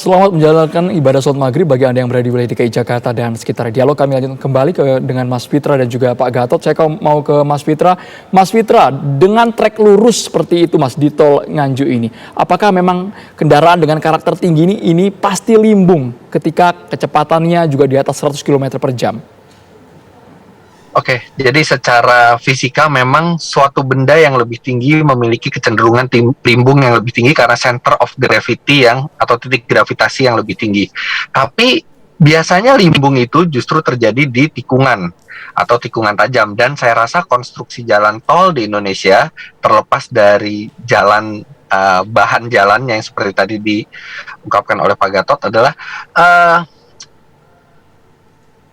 Selamat menjalankan ibadah sholat maghrib bagi Anda yang berada di wilayah DKI Jakarta dan sekitar. Dialog kami lanjut kembali dengan Mas Fitra dan juga Pak Gatot. Saya mau ke Mas Fitra. Mas Fitra, dengan trek lurus seperti itu Mas di tol Nganjuk ini, apakah memang kendaraan dengan karakter tinggi ini pasti limbung ketika kecepatannya juga di atas 100 km per jam? Oke, jadi secara fisika memang suatu benda yang lebih tinggi memiliki kecenderungan limbung yang lebih tinggi karena center of gravity atau titik gravitasi yang lebih tinggi. Tapi biasanya limbung itu justru terjadi di tikungan atau tikungan tajam, dan saya rasa konstruksi jalan tol di Indonesia, terlepas dari jalan bahan jalannya yang seperti tadi diungkapkan oleh Pak Gatot, adalah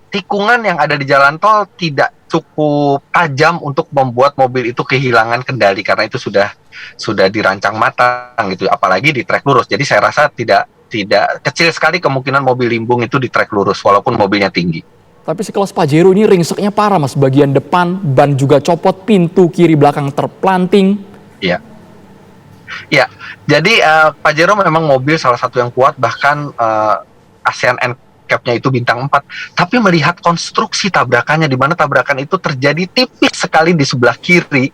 tikungan yang ada di jalan tol tidak cukup tajam untuk membuat mobil itu kehilangan kendali, karena itu sudah dirancang matang gitu, apalagi di trek lurus. Jadi saya rasa tidak kecil sekali kemungkinan mobil limbung itu di trek lurus walaupun mobilnya tinggi. Tapi sekelas Pajero ini ringseknya parah Mas, bagian depan ban juga copot, pintu kiri belakang terplanting. Iya. Ya, jadi Pajero memang mobil salah satu yang kuat, bahkan ASEAN NCAP-nya itu bintang 4. Tapi melihat konstruksi tabrakannya, di mana tabrakan itu terjadi tipis sekali di sebelah kiri,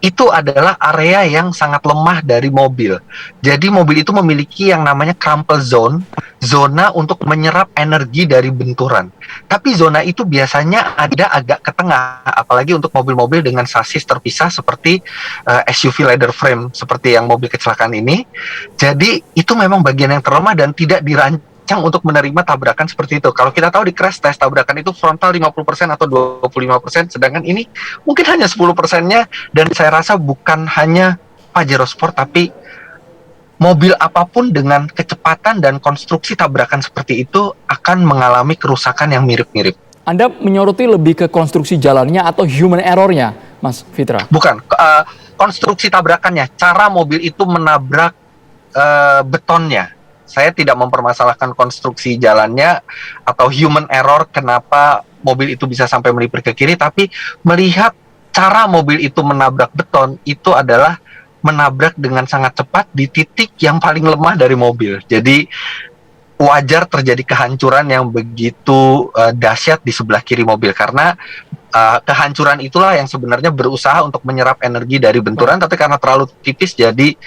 itu adalah area yang sangat lemah dari mobil. Jadi mobil itu memiliki yang namanya crumple zone, zona untuk menyerap energi dari benturan. Tapi zona itu biasanya ada agak ke tengah, apalagi untuk mobil-mobil dengan sasis terpisah seperti SUV leather frame seperti yang mobil kecelakaan ini. Jadi itu memang bagian yang terlemah dan tidak dirancang untuk menerima tabrakan seperti itu. Kalau kita tahu di crash test, tabrakan itu frontal 50% atau 25%, sedangkan ini mungkin hanya 10%-nya, dan saya rasa bukan hanya Pajero Sport, tapi mobil apapun dengan kecepatan dan konstruksi tabrakan seperti itu akan mengalami kerusakan yang mirip-mirip. Anda menyoroti lebih ke konstruksi jalannya atau human error-nya, Mas Fitra? Bukan, konstruksi tabrakannya, cara mobil itu menabrak betonnya. Saya tidak mempermasalahkan konstruksi jalannya atau human error kenapa mobil itu bisa sampai melipir ke kiri, tapi melihat cara mobil itu menabrak beton, itu adalah menabrak dengan sangat cepat di titik yang paling lemah dari mobil. Jadi wajar terjadi kehancuran yang begitu dahsyat di sebelah kiri mobil, karena kehancuran itulah yang sebenarnya berusaha untuk menyerap energi dari benturan, tapi karena terlalu tipis jadi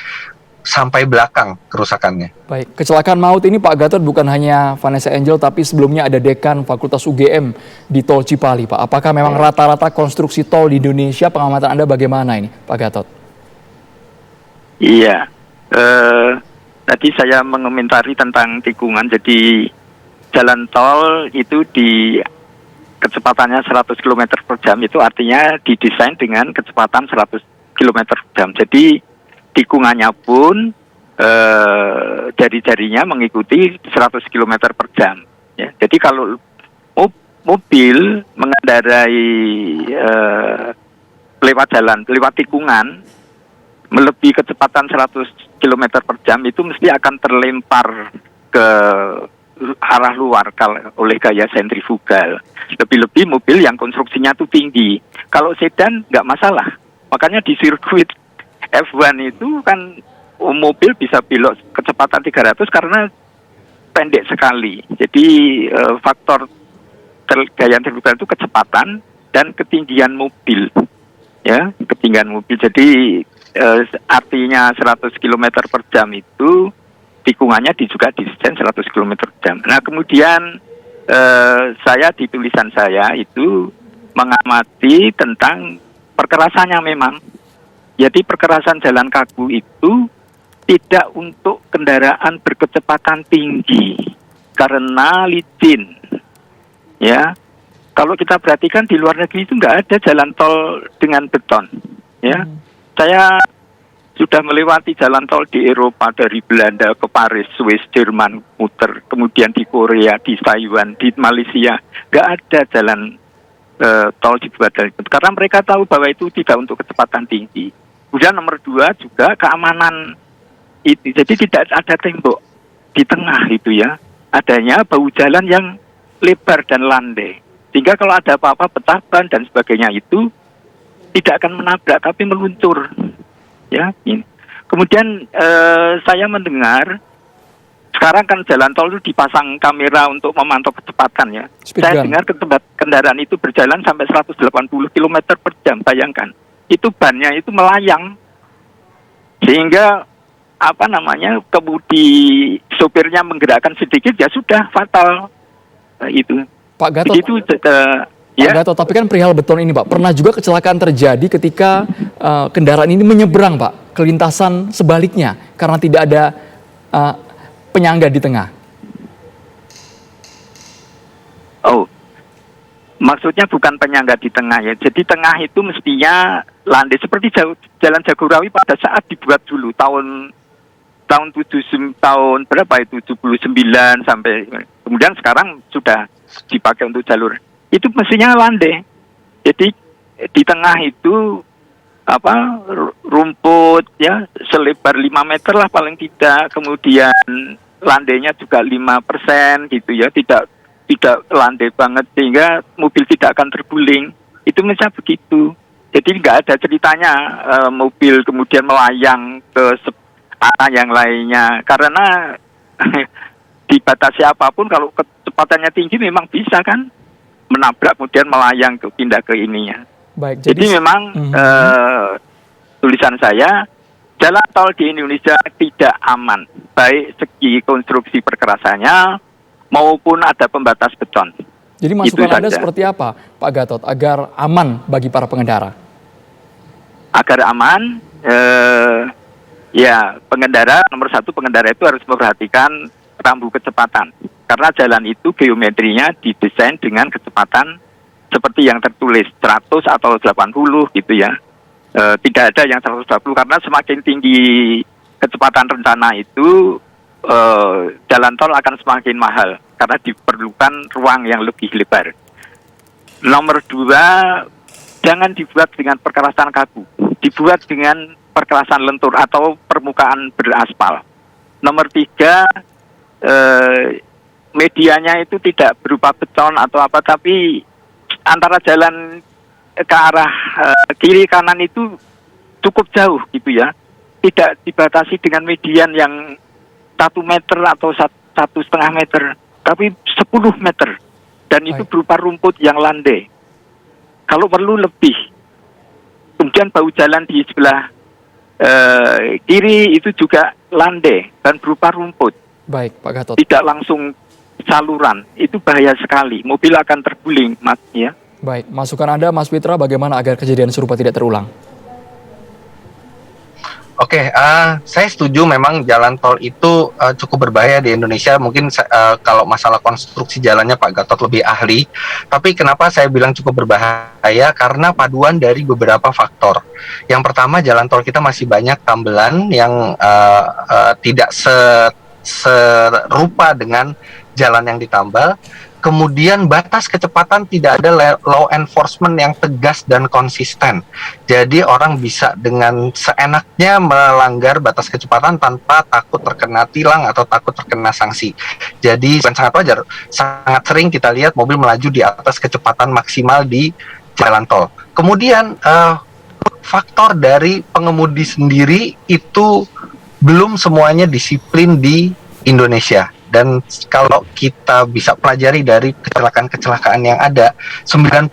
sampai belakang kerusakannya. Baik, kecelakaan maut ini Pak Gatot bukan hanya Vanessa Angel, tapi sebelumnya ada dekan Fakultas UGM di tol Cipali, Pak. Apakah memang rata-rata konstruksi tol di Indonesia, pengamatan Anda bagaimana ini, Pak Gatot? Iya, tadi saya mengomentari tentang tikungan. Jadi jalan tol itu di kecepatannya 100 km per jam, itu artinya didesain dengan kecepatan 100 km per jam. Jadi tikungannya pun jari-jarinya mengikuti 100 km per jam. Ya. Jadi kalau mobil mengendarai lewat tikungan melebihi kecepatan 100 km per jam, itu mesti akan terlempar ke arah luar oleh gaya sentrifugal. Lebih-lebih mobil yang konstruksinya itu tinggi. Kalau sedan nggak masalah. Makanya di sirkuit F1 itu kan mobil bisa belok kecepatan 300 karena pendek sekali. Jadi faktor gaya sentrifugal itu kecepatan dan ketinggian mobil. Ya, ketinggian mobil. Jadi artinya 100 km per jam itu tikungannya juga didesain 100 km per jam. Nah, kemudian saya di tulisan saya itu mengamati tentang perkerasannya memang. Jadi perkerasan jalan kagu itu tidak untuk kendaraan berkecepatan tinggi karena licin. Ya, kalau kita perhatikan di luar negeri itu nggak ada jalan tol dengan beton. Ya, saya sudah melewati jalan tol di Eropa, dari Belanda ke Paris, Swiss, Jerman, muter, kemudian di Korea, di Taiwan, di Malaysia, nggak ada jalan tol dibuat dari itu karena mereka tahu bahwa itu tidak untuk kecepatan tinggi. Kemudian nomor 2 juga keamanan itu, jadi tidak ada tembok di tengah itu ya, adanya bahu jalan yang lebar dan landai, sehingga kalau ada apa-apa pecah ban dan sebagainya itu tidak akan menabrak tapi meluncur ya. Kemudian saya mendengar sekarang kan jalan tol itu dipasang kamera untuk memantau kecepatan ya. Speed Saya gun. dengar kendaraan itu berjalan sampai 180 km per jam. Bayangkan, itu bannya itu melayang. Sehingga kemudi sopirnya menggerakkan sedikit ya sudah fatal. Itu. Pak Gatot, Begitu Pak ya. Gatot, tapi kan perihal beton ini Pak, pernah juga kecelakaan terjadi ketika kendaraan ini menyeberang Pak, ke lintasan sebaliknya karena tidak ada penyangga di tengah. Oh, maksudnya bukan penyangga di tengah ya. Jadi tengah itu mestinya landai seperti Jalan Jagorawi pada saat dibuat dulu tahun berapa itu 79 sampai kemudian sekarang sudah dipakai untuk jalur. Itu mestinya landai. Jadi di tengah itu rumput ya selebar 5 meter lah paling tidak, kemudian landainya juga 5% gitu ya, tidak landai banget sehingga mobil tidak akan terguling. Itu misalnya begitu. Jadi nggak ada ceritanya mobil kemudian melayang ke arah yang lainnya karena dibatasi apapun kalau kecepatannya tinggi memang bisa kan menabrak kemudian melayang pindah ke ininya. Baik, Jadi memang tulisan saya, jalan tol di Indonesia tidak aman, baik segi konstruksi perkerasannya maupun ada pembatas beton. jadi masukan Itu Anda saja. seperti apa Pak Gatot agar aman bagi para pengendara? Agar aman, ya pengendara nomor satu, pengendara itu harus memperhatikan rambu kecepatan. Karena jalan itu geometrinya didesain dengan kecepatan seperti yang tertulis 100 atau 80 gitu ya. Tidak ada yang 120 karena semakin tinggi kecepatan rencana itu jalan tol akan semakin mahal karena diperlukan ruang yang lebih lebar. Nomor 2, jangan dibuat dengan perkerasan kaku, dibuat dengan perkerasan lentur atau permukaan beraspal. Nomor 3, medianya itu tidak berupa beton atau apa, tapi antara jalan ke arah kiri kanan itu cukup jauh gitu ya, tidak dibatasi dengan median yang 1 meter atau 1,5 meter, tapi 10 meter, dan itu Baik. berupa rumput yang landai. Kalau perlu lebih. Kemudian bahu jalan di sebelah kiri itu juga landai dan berupa rumput, Baik, Pak Gatot. tidak langsung saluran. Itu bahaya sekali, mobil akan terguling, Mas ya. Baik, masukan Anda Mas Fitra bagaimana agar kejadian serupa tidak terulang? Oke, saya setuju memang jalan tol itu cukup berbahaya di Indonesia. Mungkin kalau masalah konstruksi jalannya Pak Gatot lebih ahli. Tapi kenapa saya bilang cukup berbahaya? Karena paduan dari beberapa faktor. Yang pertama, jalan tol kita masih banyak tambelan yang tidak serupa dengan jalan yang ditambal. Kemudian batas kecepatan tidak ada law enforcement yang tegas dan konsisten. Jadi orang bisa dengan seenaknya melanggar batas kecepatan tanpa takut terkena tilang atau takut terkena sanksi. Jadi bukan sangat wajar, sangat sering kita lihat mobil melaju di atas kecepatan maksimal di jalan tol. Kemudian faktor dari pengemudi sendiri itu belum semuanya disiplin di Indonesia. Dan kalau kita bisa pelajari dari kecelakaan-kecelakaan yang ada, 90%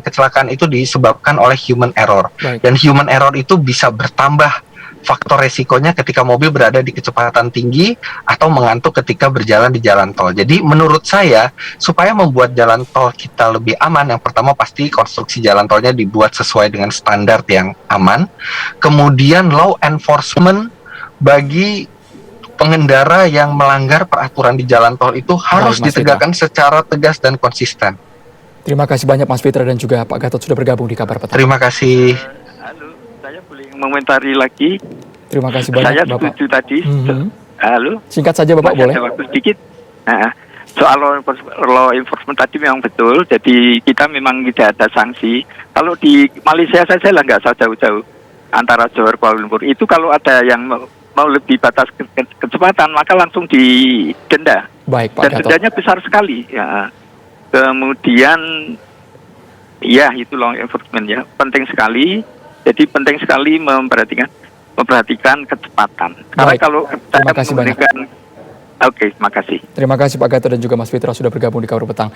kecelakaan itu disebabkan oleh human error. Baik. Dan human error itu bisa bertambah faktor resikonya ketika mobil berada di kecepatan tinggi atau mengantuk ketika berjalan di jalan tol. Jadi menurut saya, supaya membuat jalan tol kita lebih aman, yang pertama pasti konstruksi jalan tolnya dibuat sesuai dengan standar yang aman. Kemudian law enforcement bagi pengendara yang melanggar peraturan di jalan tol itu harus Mas ditegakkan secara tegas dan konsisten. Terima kasih banyak Mas Fitra dan juga Pak Gatot sudah bergabung di Kabar Petang. Terima kasih. Halo, saya boleh mengomentari lagi. Terima kasih banyak Saya Bapak. setuju tadi. Mhm. Singkat saja Bapak, Masih boleh? ada waktu sedikit. Nah, soal law enforcement tadi memang betul. Jadi kita memang tidak ada sanksi. Kalau di Malaysia saja lah nggak usah jauh-jauh antara Johor Kuala Lumpur. Itu kalau ada yang mau lebih batas kecepatan maka langsung didenda. Baik Pak Dan Gatot. dendanya besar sekali. Ya. Kemudian, ya itu law enforcement ya penting sekali. Jadi penting sekali memperhatikan kecepatan. Karena Baik. kalau kita Terima kasih banyak. menggunakan Oke, makasih. Terima kasih Pak Gatot dan juga Mas Fitra sudah bergabung di Kabar Petang.